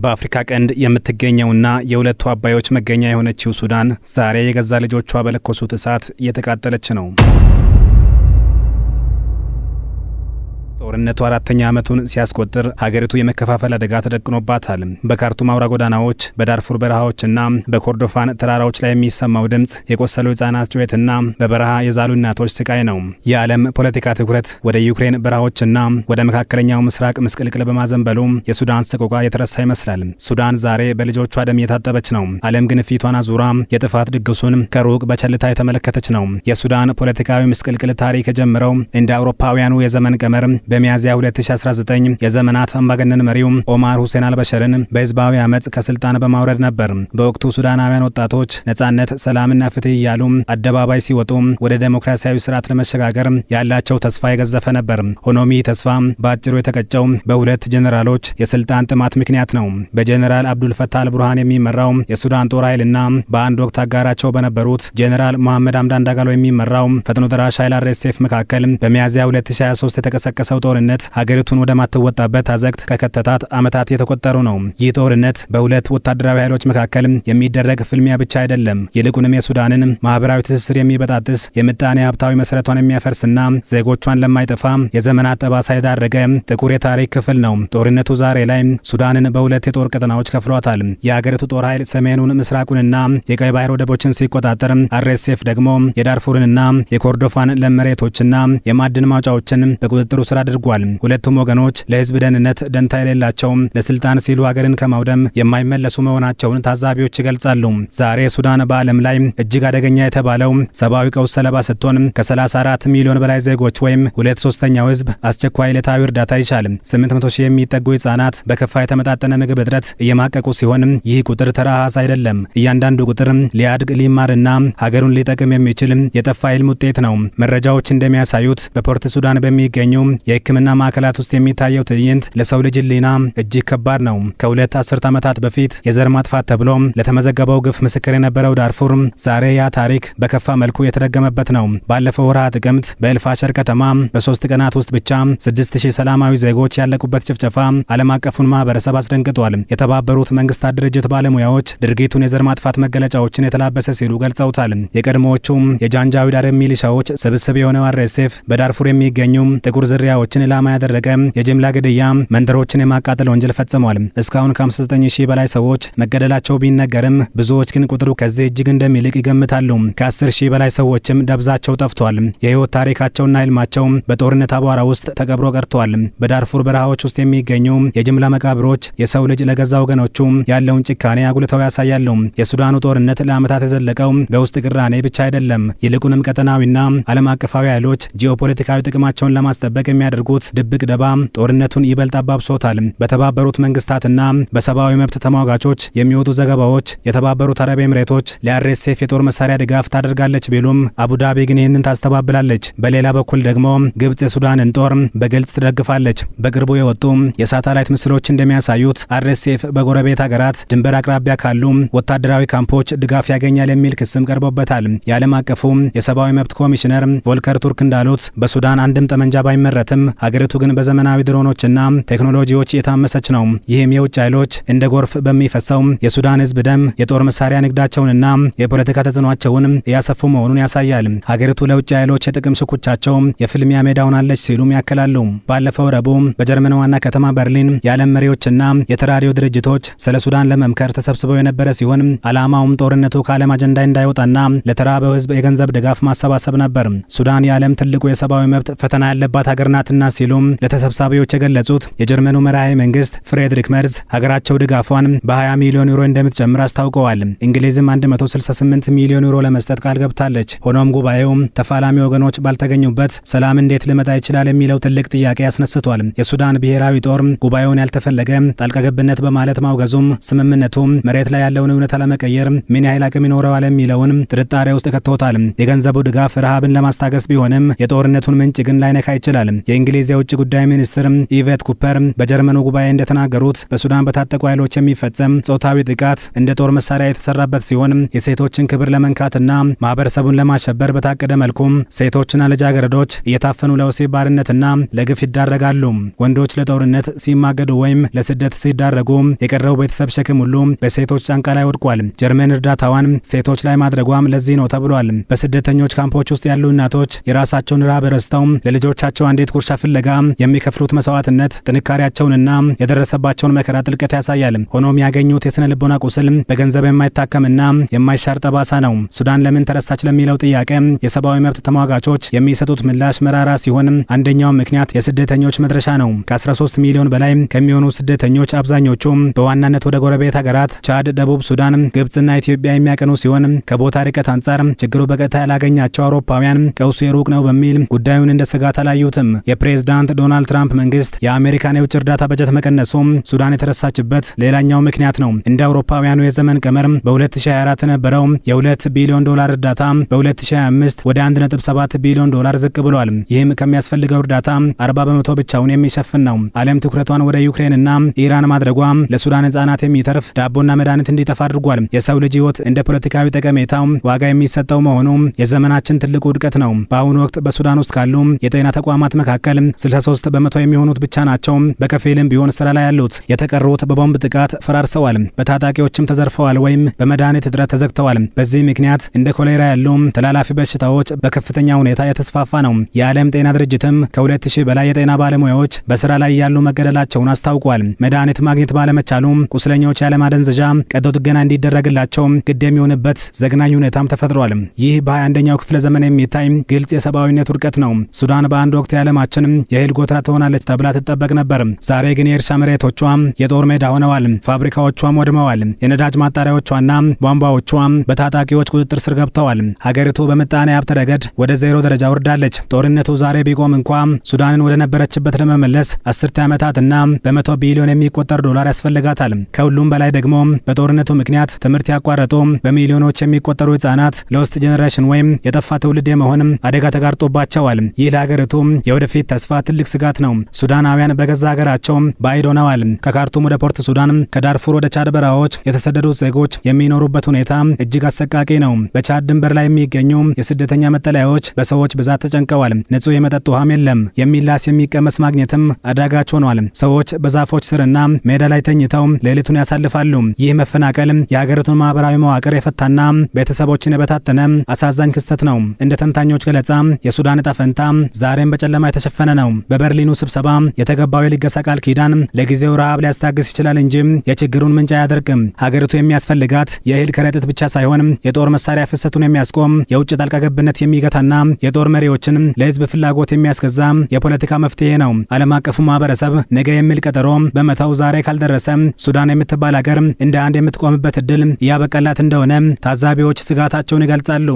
በአፍሪካ ቀንድ የምትገኘውና የሁለቱ አባዮች መገኛ የሆነችው ሱዳን ዛሬ የገዛ ልጆቿ በለኮሱት እሳት እየተቃጠለች ነው። ጦርነቱ አራተኛ ዓመቱን ሲያስቆጥር ሀገሪቱ የመከፋፈል አደጋ ተደቅኖባታል። በካርቱም አውራ ጎዳናዎች፣ በዳርፉር በረሃዎችና በኮርዶፋን ተራራዎች ላይ የሚሰማው ድምፅ የቆሰሉ ሕፃናት ጩኸትና በበረሃ የዛሉ እናቶች ስቃይ ነው። የዓለም ፖለቲካ ትኩረት ወደ ዩክሬን በረሃዎችና ወደ መካከለኛው ምስራቅ ምስቅልቅል በማዘንበሉ የሱዳን ሰቆቃ የተረሳ ይመስላል። ሱዳን ዛሬ በልጆቿ ደም እየታጠበች ነው። ዓለም ግን ፊቷን አዙራ የጥፋት ድግሱን ከሩቅ በቸልታ የተመለከተች ነው። የሱዳን ፖለቲካዊ ምስቅልቅል ታሪክ የጀመረው እንደ አውሮፓውያኑ የዘመን ቀመር በሚያዝያ 2019 የዘመናት አምባገነን መሪው ኦማር ሁሴን አልበሽርን በህዝባዊ አመጽ ከስልጣን በማውረድ ነበር። በወቅቱ ሱዳናውያን ወጣቶች ነጻነት፣ ሰላምና ፍትህ እያሉ አደባባይ ሲወጡ ወደ ዴሞክራሲያዊ ስርዓት ለመሸጋገር ያላቸው ተስፋ የገዘፈ ነበር። ሆኖም ይህ ተስፋ በአጭሩ የተቀጨው በሁለት ጀነራሎች የስልጣን ጥማት ምክንያት ነው። በጀነራል አብዱል ፈታህ አልቡርሃን የሚመራው የሱዳን ጦር ኃይልና በአንድ ወቅት አጋራቸው በነበሩት ጀነራል መሐመድ ሐምዳን ዳጋሎ የሚመራው ፈጥኖ ደራሽ ኃይል RSF መካከል በሚያዝያ 2023 የተቀሰቀሰው ጦርነት ሀገሪቱን ወደ ማትወጣበት አዘቅት ከከተታት ዓመታት የተቆጠሩ ነው። ይህ ጦርነት በሁለት ወታደራዊ ኃይሎች መካከል የሚደረግ ፍልሚያ ብቻ አይደለም። ይልቁንም የሱዳንን ማህበራዊ ትስስር የሚበጣጥስ የምጣኔ ሀብታዊ መሰረቷን የሚያፈርስና ዜጎቿን ለማይጠፋ የዘመናት ጠባሳ የዳረገ ጥቁር የታሪክ ክፍል ነው። ጦርነቱ ዛሬ ላይ ሱዳንን በሁለት የጦር ቀጠናዎች ከፍሏታል። የሀገሪቱ ጦር ኃይል ሰሜኑን፣ ምስራቁንና የቀይ ባህር ወደቦችን ሲቆጣጠር፣ RSF ደግሞ የዳርፉርንና የኮርዶፋን ለም መሬቶችና የማዕድን ማውጫዎችን በቁጥጥሩ ስር አድርጓል። ሁለቱም ወገኖች ለህዝብ ደህንነት ደንታ የሌላቸው፣ ለስልጣን ሲሉ ሀገርን ከማውደም የማይመለሱ መሆናቸውን ታዛቢዎች ይገልጻሉ። ዛሬ ሱዳን በዓለም ላይ እጅግ አደገኛ የተባለው ሰብአዊ ቀውስ ሰለባ ስትሆን ከ34 ሚሊዮን በላይ ዜጎች ወይም 2/3 ህዝብ አስቸኳይ ዕለታዊ እርዳታ ይሻል። 800 ሺህ የሚጠጉ ህጻናት በከፋ የተመጣጠነ ምግብ እጥረት እየማቀቁ ሲሆን ይህ ቁጥር ተራ አሃዝ አይደለም። እያንዳንዱ ቁጥር ሊያድግ ሊማርና ሀገሩን ሊጠቅም የሚችል የጠፋ ህልም ውጤት ነው። መረጃዎች እንደሚያሳዩት በፖርት ሱዳን በሚገኙ የህክምና ማዕከላት ውስጥ የሚታየው ትዕይንት ለሰው ልጅ ህሊና እጅግ ከባድ ነው። ከሁለት አስርት ዓመታት በፊት የዘር ማጥፋት ተብሎ ለተመዘገበው ግፍ ምስክር የነበረው ዳርፉር ዛሬ ያ ታሪክ በከፋ መልኩ የተደገመበት ነው። ባለፈው ወርሃ ጥቅምት በኤልፋሸር ከተማ በ3 ቀናት ውስጥ ብቻ 6000 ሰላማዊ ዜጎች ያለቁበት ጭፍጨፋ ዓለም አቀፉን ማህበረሰብ አስደንግጧል። የተባበሩት መንግስታት ድርጅት ባለሙያዎች ድርጊቱን የዘር ማጥፋት መገለጫዎችን የተላበሰ ሲሉ ገልጸውታል። የቀድሞዎቹ የጃንጃዊድ አረብ ሚሊሻዎች ስብስብ የሆነው RSF በዳርፉር የሚገኙ ጥቁር ዝርያዎችን ኢላማ ያደረገ የጅምላ ግድያ፣ መንደሮችን የማቃጠል ወንጀል ፈጽሟል። እስካሁን ከ59,000 በላይ ሰዎች መገደላቸው ቢነገርም ብዙዎች ግን ቁጥሩ ከዚህ እጅግ እንደሚልቅ ይገምታሉ። ከ10,000 በላይ ሰዎችም ደብዛቸው ጠፍቷል። የህይወት ታሪካቸውና ህልማቸው በጦርነት አቧራ ውስጥ ተቀብሮ ቀርቷል። በዳርፉር በረሃዎች ውስጥ የሚገኙ የጅምላ መቃብሮች የሰው ልጅ ለገዛ ወገኖቹ ያለውን ጭካኔ አጉልተው ያሳያሉ። የሱዳኑ ጦርነት ለዓመታት የዘለቀው በውስጥ ቅራኔ ብቻ አይደለም። ይልቁንም ቀጠናዊና ዓለም አቀፋዊ ኃይሎች ጂኦፖለቲካዊ ጥቅማቸውን ለማስጠበቅ የሚያደርጉት ድብቅ ደባ ጦርነቱን ይበልጥ አባብሶታል። በተባበሩት መንግስታትና በሰብአዊ መብት ተሟጋቾች የሚወጡ ዘገባዎች የተባበሩት አረብ ኤምሬቶች ለRSF የጦር መሳሪያ ድጋፍ ታደርጋለች ቢሉም አቡዳቢ ግን ይህንን ታስተባብላለች። በሌላ በኩል ደግሞ ግብጽ የሱዳንን ጦር በግልጽ ትደግፋለች። በቅርቡ የወጡ የሳተላይት ምስሎች እንደሚያሳዩት RSF በጎረቤት ሀገራት ድንበር አቅራቢያ ካሉ ወታደራዊ ካምፖች ድጋፍ ያገኛል የሚል ክስም ቀርቦበታል። የዓለም አቀፉ የሰብአዊ መብት ኮሚሽነር ቮልከር ቱርክ እንዳሉት በሱዳን አንድም ጠመንጃ ባይመረትም ሀገሪቱ ግን በዘመናዊ ድሮኖችና ቴክኖሎጂዎች የታመሰች ነው። ይህም የውጭ ኃይሎች እንደ ጎርፍ በሚፈሰው የሱዳን ህዝብ ደም የጦር መሳሪያ ንግዳቸውንና የፖለቲካ ተጽዕኖአቸውን እያሰፉ መሆኑን ያሳያል። ሀገሪቱ ለውጭ ኃይሎች የጥቅም ሽኩቻቸው የፍልሚያ ሜዳ ሆናለች ሲሉም ያከላሉ። ባለፈው ረቡዕ በጀርመን ዋና ከተማ በርሊን የዓለም መሪዎችና የተራድኦ ድርጅቶች ስለ ሱዳን ለመምከር ተሰብስበው የነበረ ሲሆን ዓላማውም ጦርነቱ ከዓለም አጀንዳ እንዳይወጣና ለተራበው ህዝብ የገንዘብ ድጋፍ ማሰባሰብ ነበር። ሱዳን የዓለም ትልቁ የሰብአዊ መብት ፈተና ያለባት ሀገር ናትና ሲሉም ለተሰብሳቢዎች የገለጹት የጀርመኑ መራሄ መንግስት ፍሬድሪክ መርዝ ሀገራቸው ድጋፏን በ20 ሚሊዮን ዩሮ እንደምትጨምር አስታውቀዋል። እንግሊዝም 168 ሚሊዮን ዩሮ ለመስጠት ቃል ገብታለች። ሆኖም ጉባኤው ተፋላሚ ወገኖች ባልተገኙበት ሰላም እንዴት ሊመጣ ይችላል የሚለው ትልቅ ጥያቄ ያስነስቷል። የሱዳን ብሔራዊ ጦር ጉባኤውን ያልተፈለገ ጣልቃ ገብነት በማለት ማውገዙም ስምምነቱ መሬት ላይ ያለውን እውነታ ለመቀየር ምን ያህል አቅም ይኖረዋል የሚለውን ጥርጣሬ ውስጥ ከቶታል። የገንዘቡ ድጋፍ ረሃብን ለማስታገስ ቢሆንም የጦርነቱን ምንጭ ግን ላይነካ ይችላል። የእንግሊዝ የውጭ ጉዳይ ሚኒስትር ኢቬት ኩፐር በጀርመኑ ጉባኤ እንደተናገሩት በሱዳን በታጠቁ ኃይሎች የሚፈጸም ጾታዊ ጥቃት እንደ ጦር መሳሪያ የተሰራበት ሲሆን የሴቶችን ክብር ለመንካትና ማህበረሰቡን ለማሸበር በታቀደ መልኩ ሴቶችና ልጃገረዶች እየታፈኑ ለወሲብ ባርነትና ለግፍ ይዳረጋሉ። ወንዶች ለጦርነት ሲማገዱ ወይም ለስደት ሲዳረጉ የቀረው ቤተሰብ ሸክም ሁሉ በሴቶች ጫንቃ ላይ ወድቋል። ጀርመን እርዳታዋን ሴቶች ላይ ማድረጓም ለዚህ ነው ተብሏል። በስደተኞች ካምፖች ውስጥ ያሉ እናቶች የራሳቸውን ረሃብ ረስተው ለልጆቻቸው አንዲት ጉርሻ ፍለጋ የሚከፍሉት መስዋዕትነት ጥንካሬያቸውንና የደረሰባቸውን መከራ ጥልቀት ያሳያል። ሆኖም ያገኙት የስነ ልቦና ቁስል በገንዘብ የማይታከምና የማይሻር ጠባሳ ነው። ሱዳን ለምን ተረሳች ለሚለው ጥያቄ የሰብአዊ መብት ተሟጋቾች የሚሰጡት ምላሽ መራራ ሲሆን አንደኛው ምክንያት የስደተኞች መድረሻ ነው። ከ13 ሚሊዮን በላይ ከሚሆኑ ስደተኞች አብዛኞቹ በዋናነት ወደ ጎረቤት ሀገራት ቻድ፣ ደቡብ ሱዳን፣ ግብጽና ኢትዮጵያ የሚያቀኑ ሲሆን ከቦታ ርቀት አንጻር ችግሩ በቀጥታ ያላገኛቸው አውሮፓውያን ቀውሱ የሩቅ ነው በሚል ጉዳዩን እንደ ስጋት አላዩትም። የፕሬዝዳንት ዶናልድ ትራምፕ መንግስት የአሜሪካን የውጭ እርዳታ በጀት መቀነሱ ሱዳን የተረሳችበት ሌላኛው ምክንያት ነው። እንደ አውሮፓውያኑ የዘመን ቀመር በ2024 የነበረው የ$2 ቢሊዮን እርዳታ በ2025 ወደ $1.7 ቢሊዮን ዝቅ ብሏል። ይህም ከሚያስፈልገው እርዳታ 40% ብቻውን የሚሸፍን ነው። ዓለም ትኩረቷን ወደ ዩክሬንና ኢራን ማድረጓ ለሱዳን ህጻናት የሚተርፍ ዳቦና መድኃኒት እንዲጠፋ አድርጓል። የሰው ልጅ ህይወት እንደ ፖለቲካዊ ጠቀሜታው ዋጋ የሚሰጠው መሆኑ የዘመናችን ትልቁ ውድቀት ነው። በአሁኑ ወቅት በሱዳን ውስጥ ካሉ የጤና ተቋማት መካከል 63% የሚሆኑት ብቻ ናቸው በከፊልም ቢሆን ስራ ላይ ያሉት። የተቀሩት በቦምብ ጥቃት ፈራርሰዋል፣ በታጣቂዎችም ተዘርፈዋል ወይም በመድኃኒት እጥረት ተዘግተዋል። በዚህ ምክንያት እንደ ኮሌራ ያሉ ተላላፊ በሽታዎች በከፍተኛ ሁኔታ የተስፋፋ ነው። የዓለም ጤና ድርጅትም ከ2000 በላይ የጤና ባለሙያዎች በስራ ላይ ያሉ መገደላቸውን አስታውቋል። መድኃኒት ማግኘት ባለመቻሉ ቁስለኞች ያለማደንዘዣ ቀዶ ጥገና እንዲደረግላቸው ግድ የሚሆንበት ዘግናኝ ሁኔታም ተፈጥሯል። ይህ በ21ኛው ክፍለ ዘመን የሚታይ ግልጽ የሰብአዊነት ውድቀት ነው። ሱዳን በአንድ ወቅት የዓለማችን የእህል ጎተራ ትሆናለች ተብላ ትጠበቅ ነበር። ዛሬ ግን የእርሻ መሬቶቿ የጦር ሜዳ ሆነዋል። ፋብሪካዎቿም ወድመዋል። የነዳጅ ማጣሪያዎቿና ቧንቧዎቿ በታጣቂዎች ቁጥጥር ስር ገብተዋል። ሀገሪቱ በምጣኔ ሀብት ረገድ ወደ ዜሮ ደረጃ ወርዳለች። ጦርነቱ ዛሬ ቢቆም እንኳ ሱዳንን ወደ ነበረችበት ለመመለስ 10 ዓመታትና በ100 ቢሊዮን የሚቆጠር ዶላር ያስፈልጋታል። ከሁሉም በላይ ደግሞ በጦርነቱ ምክንያት ትምህርት ያቋረጡ በሚሊዮኖች የሚቆጠሩ ህጻናት ለውስጥ ጄኔሬሽን ወይም የጠፋ ትውልድ የመሆን አደጋ ተጋርጦባቸዋል። ይህ ለሀገሪቱ የወደፊት ተስፋ ትልቅ ስጋት ነው። ሱዳናውያን በገዛ ሀገራቸው ባዕድ ሆነዋል። ከካርቱም ወደ ፖርት ሱዳን፣ ከዳርፉር ወደ ቻድ በረሃዎች የተሰደዱት ዜጎች የሚኖሩበት ሁኔታ እጅግ አሰቃቂ ነው። በቻድ ድንበር ላይ የሚገኙ የስደተኛ መጠለያዎች በሰዎች ብዛት ተጨንቀዋል። ንጹህ የመጠጥ ውሃም የለም። የሚላስ የሚቀመስ ማግኘትም አዳጋች ሆኗል። ሰዎች በዛፎች ስርና ሜዳ ላይ ተኝተው ሌሊቱን ያሳልፋሉ። ይህ መፈናቀል የሀገሪቱን ማህበራዊ መዋቅር የፈታና ቤተሰቦችን የበታተነ አሳዛኝ ክስተት ነው። እንደ ተንታኞች ገለጻ የሱዳን ዕጣ ፈንታ ዛሬም በጨለማ የተሸፈነ ነው። በበርሊኑ ስብሰባ የተገባው የልገሳ ቃል ኪዳን ለጊዜው ረሃብ ሊያስታግስ ይችላል እንጂ የችግሩን ምንጭ አያደርግም። ሀገሪቱ የሚያስፈልጋት የእህል ከረጢት ብቻ ሳይሆን የጦር መሳሪያ ፍሰቱን የሚያስቆም የውጭ ጣልቃ ገብነት የሚገታና የጦር መሪዎችን ለህዝብ ፍላጎት የሚያስገዛ የፖለቲካ መፍትሄ ነው። ዓለም አቀፉ ማህበረሰብ ነገ የሚል ቀጠሮ በመተው ዛሬ ካልደረሰ ሱዳን የምትባል ሀገር እንደ አንድ የምትቆምበት እድል እያበቀላት እንደሆነ ታዛቢዎች ስጋታቸውን ይገልጻሉ።